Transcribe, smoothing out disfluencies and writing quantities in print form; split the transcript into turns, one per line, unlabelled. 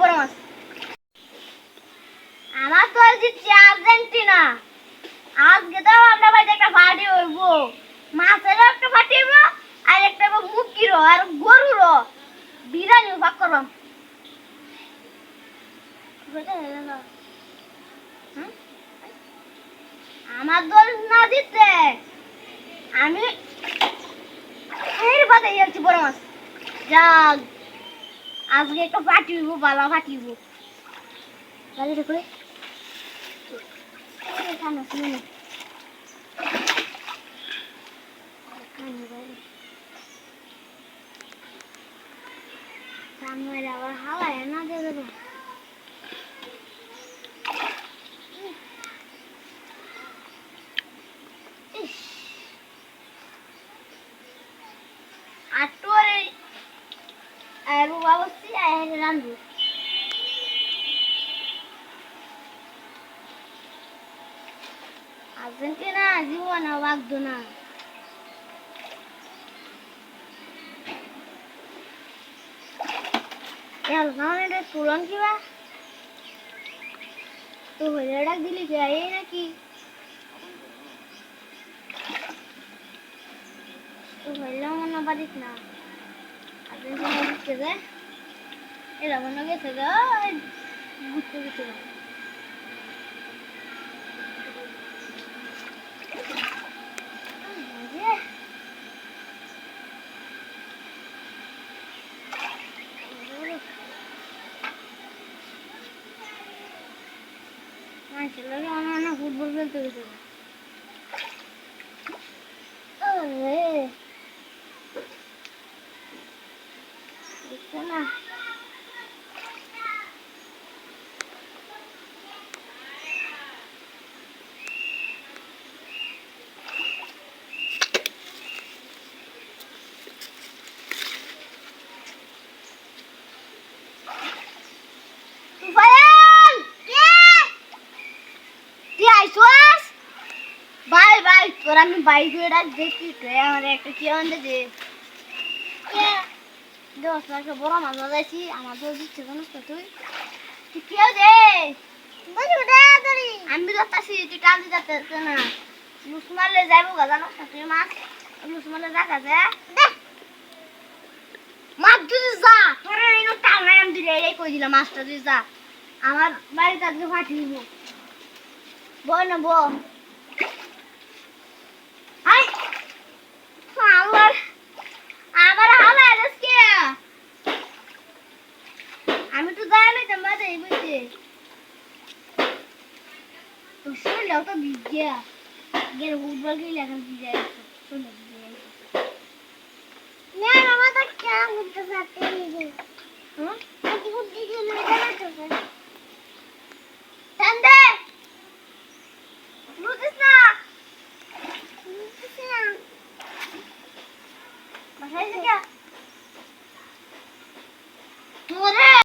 বড় মাছ। আমার দল জিতছে আর্জেন্টিনা। আজকে তো আমরা বাড়িতে একটা পার্টি হইব, মাছেরও একটা পার্টি হইব, আর একটা মুরগিরও আর গরুরও বিরিয়ানি পাক করবাম। আমার দল না জিতছে আমি এর বাদে যাচ্ছি বড় মাছ। যাক আজকে একটা পার্টি হইব, ভালো পার্টি হইব। গাড়িটা করে সামনে আবার হাওয়ায় না দেবে। আর তোর আর বাবুসি আর রান্ধু আর্জেন্টিনা জীবন বাগদো না। यार नाने रे तुरंत की बा तो होले डाक दिली के आई ना की तो होले मन बादित ना आर्जेंटिना जितते दे एरा मन गेছে গা গুছতে গুছতে ছেলেকে অনেক ফুটবল খেলতে গেছে। দেখছে না বাই বাই তোর আমি বাইক ডাক দেখি আমার একটা কি আনতে যে দশ লাখ বড় মাছ বাজাইছি আমার তো দিচ্ছে জানিস তো তুই তুই কেউ দে আমি ধরতেছি তুই টানতে যাচ্ছে না লুস মারলে যাইবো গা জানো তুই মাছ লুস মারলে রাখা যায় মাছ যদি যা তোর এই টানায় আমি দিলে এই কই দিলাম মাছটা যদি যা আমার বাড়িতে আজকে পাঠিয়ে দিব বল না বল আমি তো জানি তোমার এই বুঝতে তো শুনলেও তো ভিজে গের ফুটবল খেলে এখন ভিজে শুনে ভিজে না মামা তো কেমন করতে চাচ্ছে